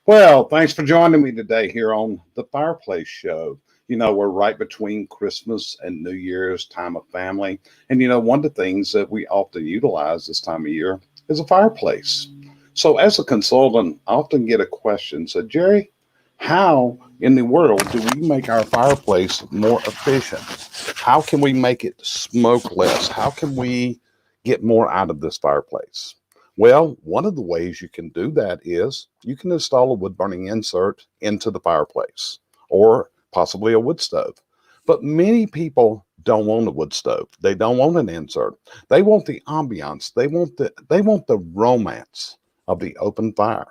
Well, thanks for joining me today here on the Fireplace Show. We're right between Christmas and New Year's, time of family. And, one of the things that we often utilize this time of year is a fireplace. So, as a consultant, I often get a question. So, Jerry, how in the world do we make our fireplace more efficient? How can we make it smoke less? How can we get more out of this fireplace? Well, one of the ways you can do that is you can install a wood burning insert into the fireplace or possibly a wood stove. But many people don't want a wood stove. They don't want an insert. They want the ambiance. They want the romance of the open fire.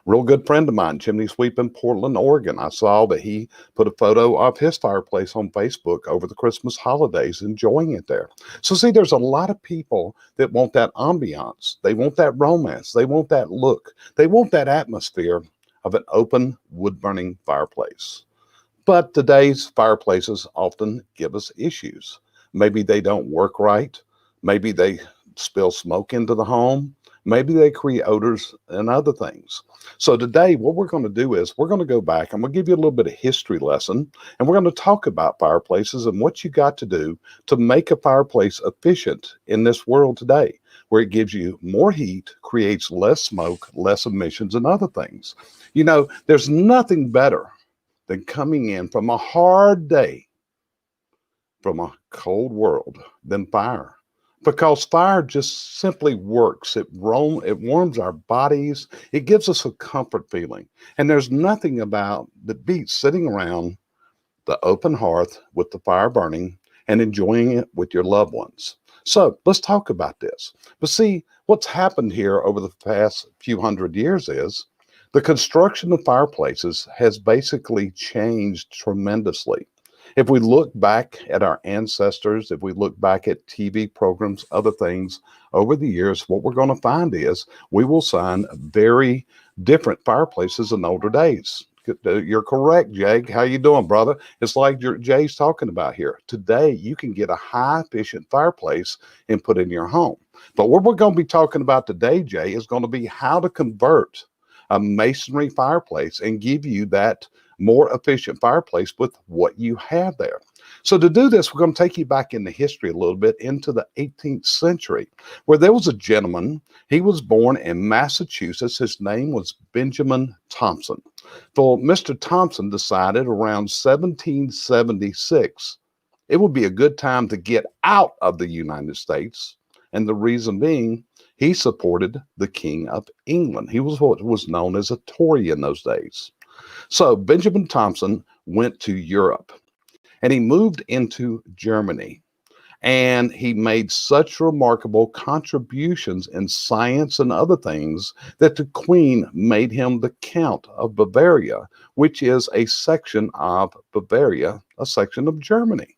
Real good friend of mine, Chimney Sweep in Portland, Oregon. I saw that he put a photo of his fireplace on Facebook over the Christmas holidays, enjoying it there. So see, there's a lot of people that want that ambiance. They want that romance. They want that look. They want that atmosphere of an open wood burning fireplace. But today's fireplaces often give us issues. Maybe they don't work right. Maybe they spill smoke into the home. Maybe they create odors and other things. So today, what we're going to do is we're going to go back. I'm going to give you a little bit of history lesson, and we're going to talk about fireplaces and what you got to do to make a fireplace efficient in this world today, where it gives you more heat, creates less smoke, less emissions, and other things. There's nothing better than coming in from a hard day, from a cold world, than fire. Because fire just simply works. It warms our bodies. It gives us a comfort feeling. And there's nothing about that beats sitting around the open hearth with the fire burning and enjoying it with your loved ones. So let's talk about this. But see, what's happened here over the past few hundred years is the construction of fireplaces has basically changed tremendously. If we look back at our ancestors, if we look back at TV programs, other things over the years, what we're going to find is we will find very different fireplaces in older days. You're correct, Jay. How you doing, brother? It's like Jay's talking about here. Today, you can get a high efficient fireplace and put in your home. But what we're going to be talking about today, Jay, is going to be how to convert a masonry fireplace and give you that more efficient fireplace with what you have there. So to do this, we're going to take you back in the history a little bit into the 18th century, where there was a gentleman. He was born in Massachusetts. His name was Benjamin Thompson. So Mr. Thompson decided around 1776 it would be a good time to get out of the United States. And the reason being, he supported the King of England. He was what was known as a Tory in those days. So Benjamin Thompson went to Europe and he moved into Germany. And he made such remarkable contributions in science and other things that the Queen made him the Count of Bavaria, which is a section of Bavaria, a section of Germany.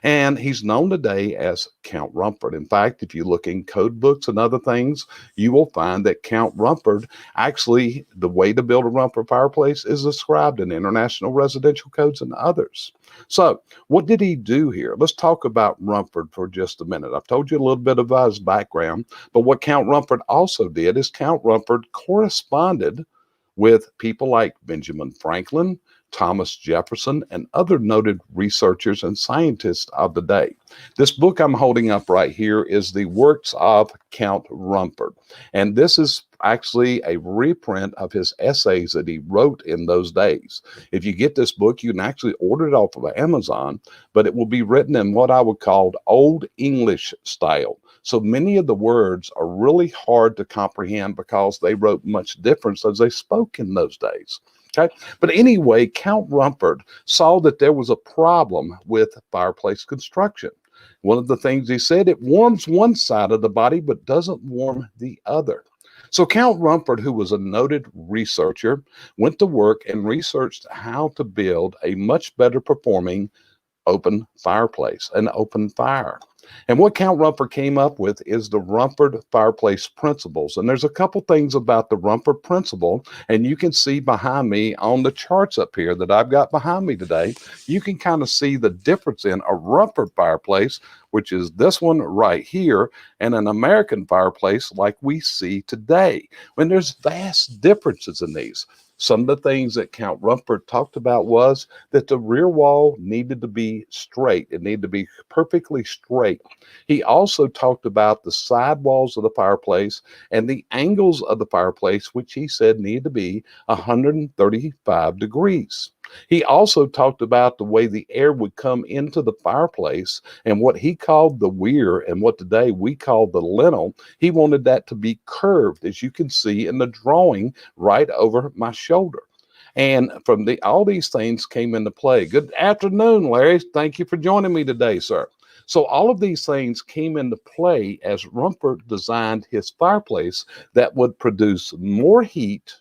And he's known today as Count Rumford. In fact, if you look in code books and other things, you will find that Count Rumford, actually, the way to build a Rumford fireplace is described in international residential codes and others. So what did he do here? Let's talk about Rumford for just a minute. I've told you a little bit about his background, but what Count Rumford also did is Count Rumford corresponded with people like Benjamin Franklin, Thomas Jefferson, and other noted researchers and scientists of the day. This book I'm holding up right here is The Works of Count Rumford. And this is actually a reprint of his essays that he wrote in those days. If you get this book, you can actually order it off of Amazon, but it will be written in what I would call Old English style. So many of the words are really hard to comprehend because they wrote much different as they spoke in those days. Okay. But anyway, Count Rumford saw that there was a problem with fireplace construction. One of the things he said, it warms one side of the body, but doesn't warm the other. So Count Rumford, who was a noted researcher, went to work and researched how to build a much better performing open fireplace, an open fire. And what Count Rumford came up with is the Rumford Fireplace Principles. And there's a couple things about the Rumford Principle, and you can see behind me on the charts up here that I've got behind me today, you can kind of see the difference in a Rumford fireplace, which is this one right here, and an American fireplace like we see today. When there's vast differences in these. Some of the things that Count Rumford talked about was that the rear wall needed to be straight. It needed to be perfectly straight. He also talked about the side walls of the fireplace and the angles of the fireplace, which he said needed to be 135 degrees. He also talked about the way the air would come into the fireplace and what he called the weir and what today we call the lintel. He wanted that to be curved, as you can see in the drawing right over my shoulder. And from all these things came into play. Good afternoon, Larry. Thank you for joining me today, sir. So all of these things came into play as Rumford designed his fireplace that would produce more heat,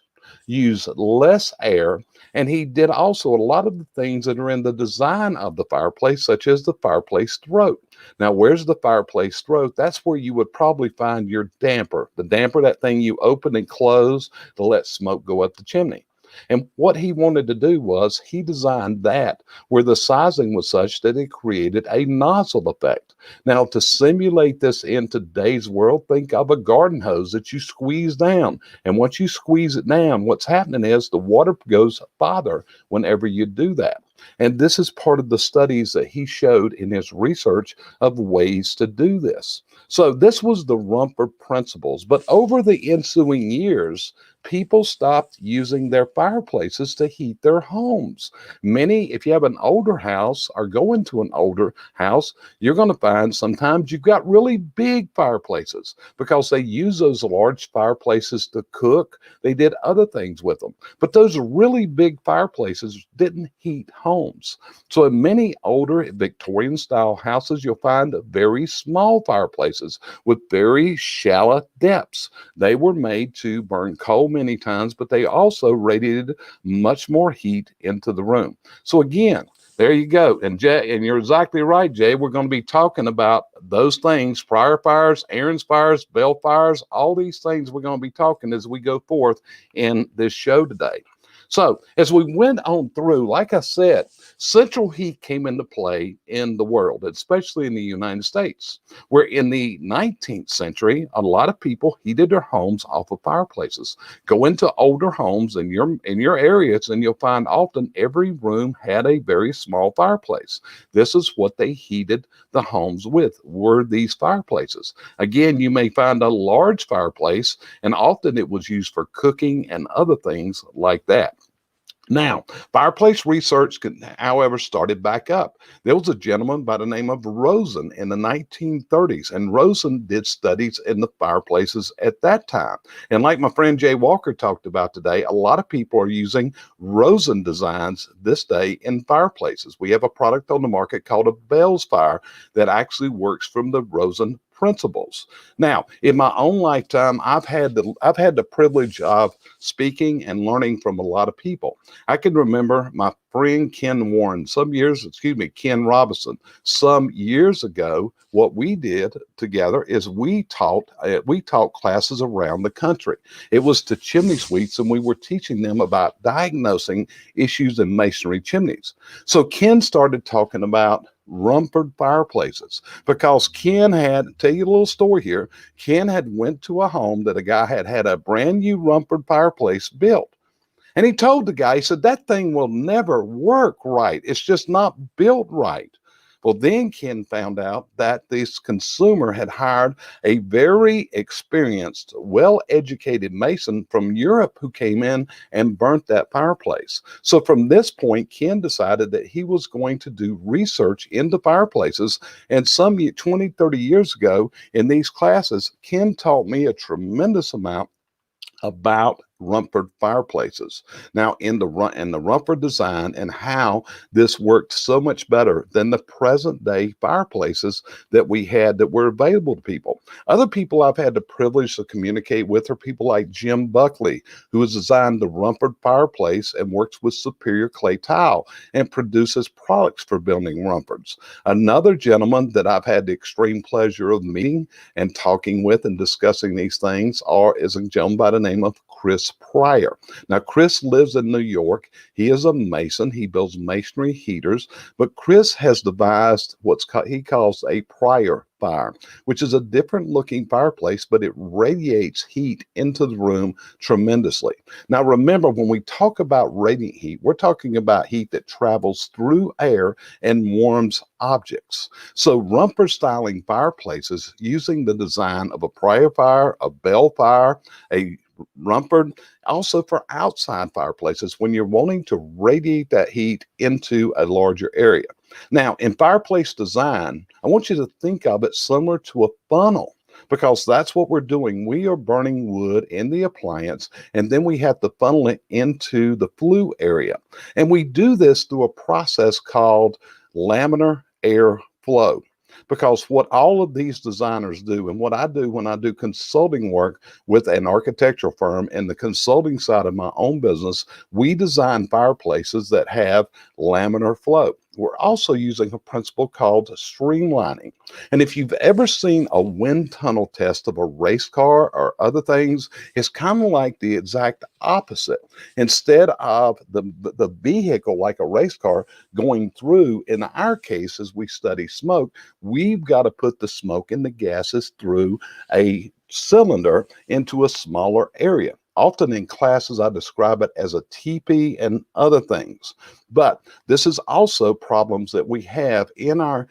use less air, and he did also a lot of the things that are in the design of the fireplace, such as the fireplace throat. Now, where's the fireplace throat? That's where you would probably find your damper. The damper, that thing you open and close to let smoke go up the chimney. And what he wanted to do was he designed that where the sizing was such that it created a nozzle effect. Now, to simulate this in today's world, think of a garden hose that you squeeze down. And once you squeeze it down, what's happening is the water goes farther whenever you do that. And this is part of the studies that he showed in his research of ways to do this. So this was the Rumford principles. But over the ensuing years, people stopped using their fireplaces to heat their homes. Many, if you have an older house or go into an older house, you're going to find sometimes you've got really big fireplaces because they use those large fireplaces to cook. They did other things with them. But those really big fireplaces didn't heat homes. So in many older Victorian style houses, you'll find very small fireplaces with very shallow depths. They were made to burn coal many times, but they also radiated much more heat into the room. So again, there you go. And Jay, and you're exactly right, Jay. We're going to be talking about those things, prior fires, Aaron's fires, Bell fires, all these things we're going to be talking as we go forth in this show today. So as we went on through, like I said, central heat came into play in the world, especially in the United States, where in the 19th century, a lot of people heated their homes off of fireplaces. Go into older homes in your areas, and you'll find often every room had a very small fireplace. This is what they heated the homes with, were these fireplaces. Again, you may find a large fireplace, and often it was used for cooking and other things like that. Now, fireplace research, however, started back up. There was a gentleman by the name of Rosen in the 1930s, and Rosen did studies in the fireplaces at that time. And like my friend Jay Walker talked about today, a lot of people are using Rosen designs this day in fireplaces. We have a product on the market called a Bell's Fire that actually works from the Rosen principles. Now, in my own lifetime, I've had the privilege of speaking and learning from a lot of people. I can remember my friend Ken Robinson, some years ago. What we did together is we taught classes around the country. It was to chimney suites, and we were teaching them about diagnosing issues in masonry chimneys. So Ken started talking about Rumford fireplaces because Ken had, tell you a little story here, Ken had went to a home that a guy had a brand new Rumford fireplace built. And he told the guy, he said, that thing will never work right. It's just not built right. Well, then Ken found out that this consumer had hired a very experienced, well-educated mason from Europe who came in and burnt that fireplace. So from this point, Ken decided that he was going to do research into fireplaces. And some 20, 30 years ago in these classes, Ken taught me a tremendous amount about Rumford fireplaces. Now, in the Rumford design and how this worked so much better than the present day fireplaces that we had that were available to people. Other people I've had the privilege to communicate with are people like Jim Buckley, who has designed the Rumford fireplace and works with Superior Clay Tile and produces products for building Rumfords. Another gentleman that I've had the extreme pleasure of meeting and talking with and discussing these things is a gentleman by the name of Chris Pryor. Now, Chris lives in New York. He is a mason. He builds masonry heaters, but Chris has devised he calls a Pryor fire, which is a different looking fireplace, but it radiates heat into the room tremendously. Now, remember, when we talk about radiant heat, we're talking about heat that travels through air and warms objects. So Rumford styling fireplaces using the design of a Pryor fire, a Bell fire, a Rumford, also for outside fireplaces when you're wanting to radiate that heat into a larger area. Now, in fireplace design, I want you to think of it similar to a funnel, because that's what we're doing. We are burning wood in the appliance, and then we have to funnel it into the flue area. And we do this through a process called laminar air flow. Because what all of these designers do, and what I do when I do consulting work with an architectural firm in the consulting side of my own business, we design fireplaces that have laminar flow. We're also using a principle called streamlining. And if you've ever seen a wind tunnel test of a race car or other things, it's kind of like the exact opposite. Instead of the vehicle, like a race car, going through, in our case, as we study smoke, we've got to put the smoke and the gases through a cylinder into a smaller area. Often in classes, I describe it as a teepee and other things. But this is also problems that we have in our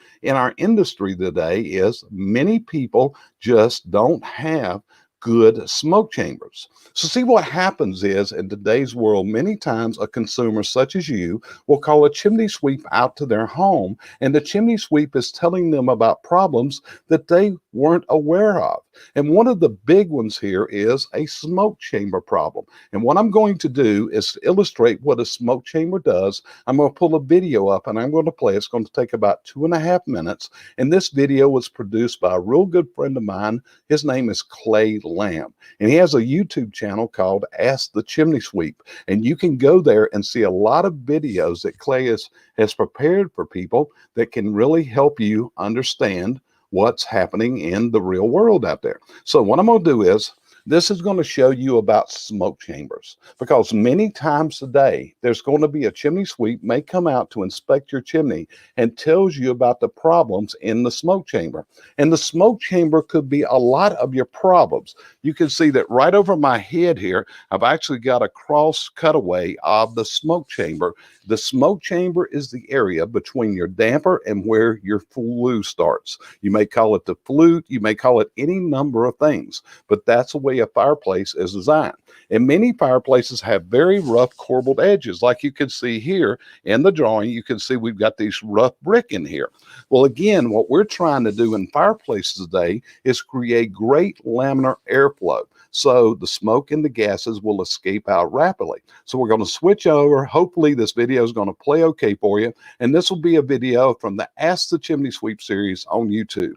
industry today, is many people just don't have good smoke chambers. So see, what happens is, in today's world, many times a consumer such as you will call a chimney sweep out to their home, and the chimney sweep is telling them about problems that they weren't aware of. And one of the big ones here is a smoke chamber problem. And what I'm going to do is to illustrate what a smoke chamber does. I'm going to pull a video up and I'm going to play. It's going to take about 2.5 minutes. And this video was produced by a real good friend of mine. His name is Clay Lamb. And he has a YouTube channel called Ask the Chimney Sweep. And you can go there and see a lot of videos that Clay has prepared for people that can really help you understand what's happening in the real world out there. So what I'm going to do is, this is going to show you about smoke chambers, because many times today, there's going to be a chimney sweep may come out to inspect your chimney and tells you about the problems in the smoke chamber. And the smoke chamber could be a lot of your problems. You can see that right over my head here, I've actually got a cross cutaway of the smoke chamber. The smoke chamber is the area between your damper and where your flue starts. You may call it the flute, you may call it any number of things, but that's the way a fireplace is designed. And many fireplaces have very rough corbelled edges, like you can see here in the drawing. You can see we've got these rough brick in here. Well, again, what we're trying to do in fireplaces today is create great laminar airflow, so the smoke and the gases will escape out rapidly. So we're going to switch over. Hopefully this video is going to play okay for you. And this will be a video from the Ask the Chimney Sweep series on YouTube.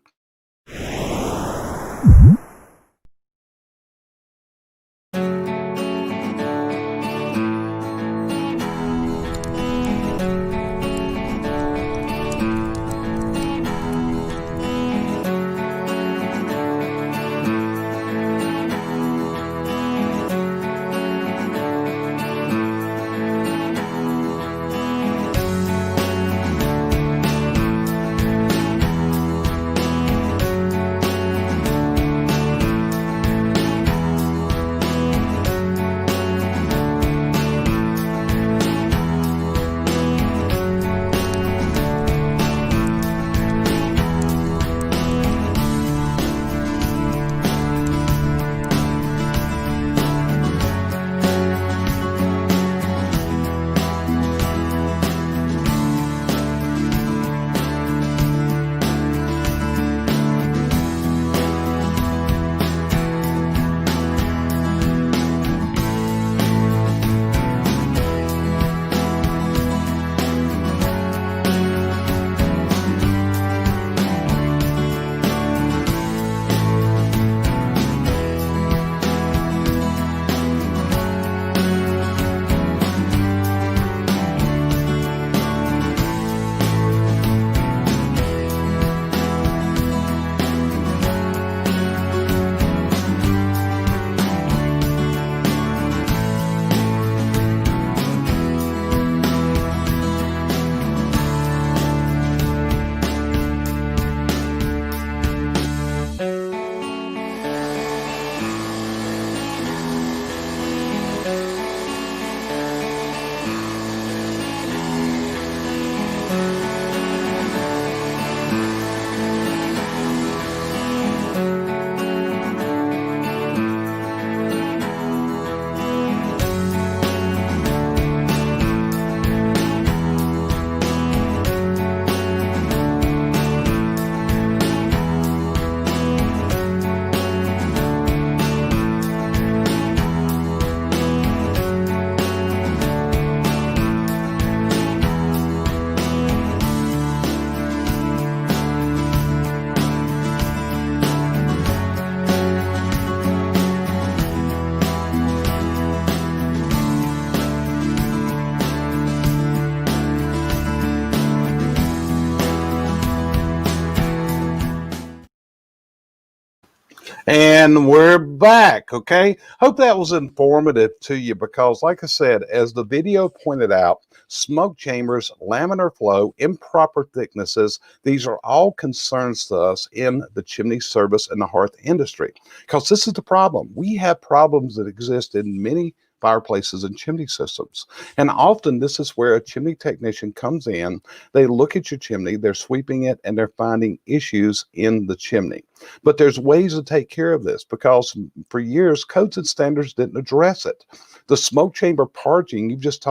And we're back, okay? Hope that was informative to you because, like I said, as the video pointed out, smoke chambers, laminar flow, improper thicknesses, these are all concerns to us in the chimney service and the hearth industry. Because this is the problem. We have problems that exist in many fireplaces and chimney systems. And often this is where a chimney technician comes in, they look at your chimney, they're sweeping it, and they're finding issues in the chimney. But there's ways to take care of this because for years, codes and standards didn't address it. The smoke chamber parging you just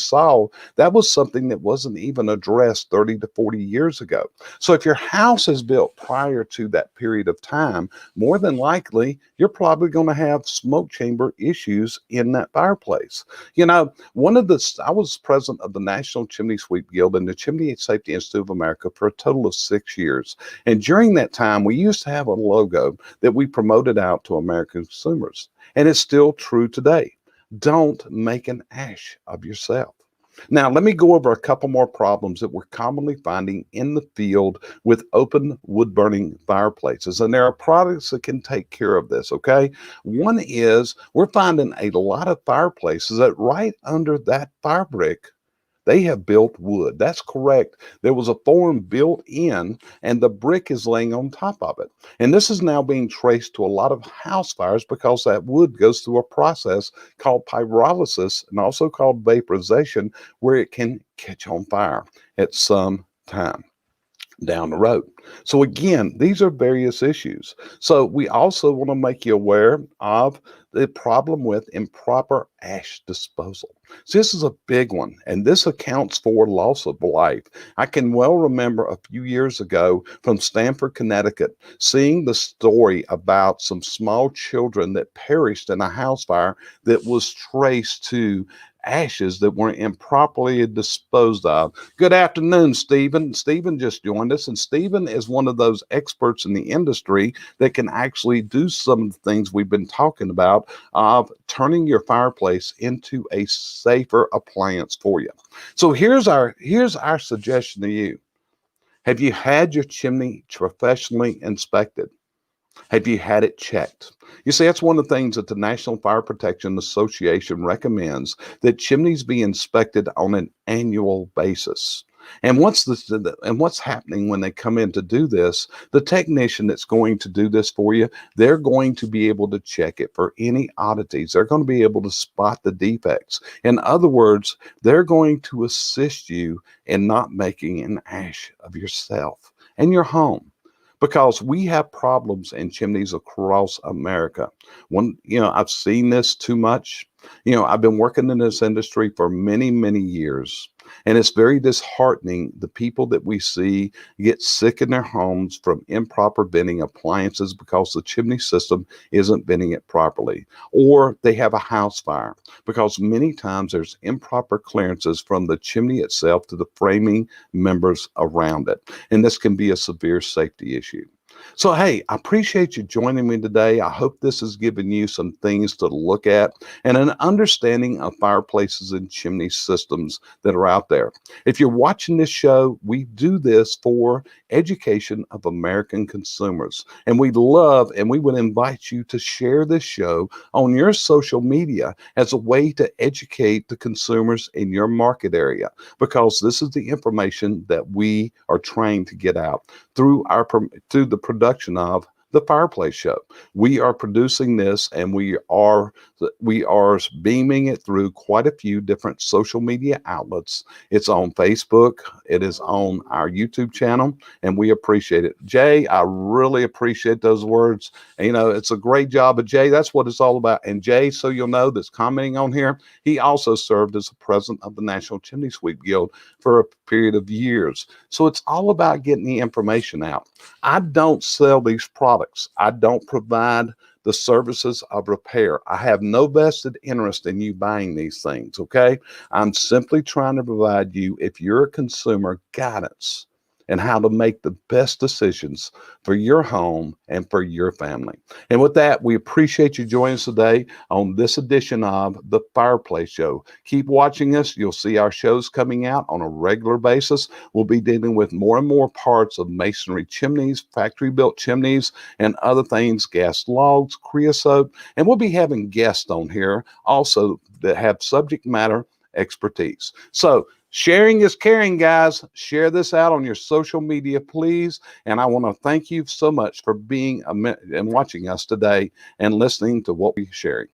saw, that was something that wasn't even addressed 30 to 40 years ago. So if your house is built prior to that period of time, more than likely, you're probably going to have smoke chamber issues in that fireplace. You know, I was president of the National Chimney Sweep Guild and the Chimney Safety Institute of America for a total of 6 years. And during that time, we used to have a logo that we promoted out to American consumers. And it's still true today. Don't make an ash of yourself. Now, let me go over a couple more problems that we're commonly finding in the field with open wood burning fireplaces. And there are products that can take care of this, okay? One is we're finding a lot of fireplaces that right under that fire brick, they have built wood. That's correct. There was a form built in, and the brick is laying on top of it. And this is now being traced to a lot of house fires because that wood goes through a process called pyrolysis and also called vaporization, where it can catch on fire at some time down the road. So again, these are various issues. So we also want to make you aware of the problem with improper ash disposal. So this is a big one, and this accounts for loss of life. I can well remember a few years ago from Stamford, Connecticut, seeing the story about some small children that perished in a house fire that was traced to ashes that weren't improperly disposed of. Good afternoon, Stephen. Stephen just joined us, and Stephen is one of those experts in the industry that can actually do some of the things we've been talking about of turning your fireplace into a safer appliance for you. So here's our suggestion to you. Have you had your chimney professionally inspected? Have you had it checked? You see, that's one of the things that the National Fire Protection Association recommends, that chimneys be inspected on an annual basis. And what's happening when they come in to do this, the technician that's going to do this for you, they're going to be able to check it for any oddities. They're going to be able to spot the defects. In other words, they're going to assist you in not making an ash of yourself and your home, because we have problems in chimneys across America. I've seen this too much. I've been working in this industry for many, many years, and it's very disheartening the people that we see get sick in their homes from improper venting appliances because the chimney system isn't venting it properly, or they have a house fire because many times there's improper clearances from the chimney itself to the framing members around it, and this can be a severe safety issue. So, hey, I appreciate you joining me today. I hope this has given you some things to look at and an understanding of fireplaces and chimney systems that are out there. If you're watching this show, we do this for education of American consumers. And we would invite you to share this show on your social media as a way to educate the consumers in your market area, because this is the information that we are trying to get out through the production of the Fireplace Show. We are producing this, and we are beaming it through quite a few different social media outlets. It's on Facebook, it is on our YouTube channel, and we appreciate it. Jay, I really appreciate those words. It's a great job of Jay. That's what it's all about. And Jay, so you'll know, that's commenting on here, he also served as the president of the National Chimney Sweep Guild for a period of years. So it's all about getting the information out. I don't sell these products. I don't provide the services of repair. I have no vested interest in you buying these things, okay? I'm simply trying to provide you, if you're a consumer, guidance and how to make the best decisions for your home and for your family. And with that, we appreciate you joining us today on this edition of the Fireplace Show. Keep watching us. You'll see our shows coming out on a regular basis. We'll be dealing with more and more parts of masonry chimneys, factory built chimneys, and other things, gas logs, creosote. And we'll be having guests on here also that have subject matter expertise. So sharing is caring, guys. Share this out on your social media, please. And I want to thank you so much for being and watching us today and listening to what we're sharing.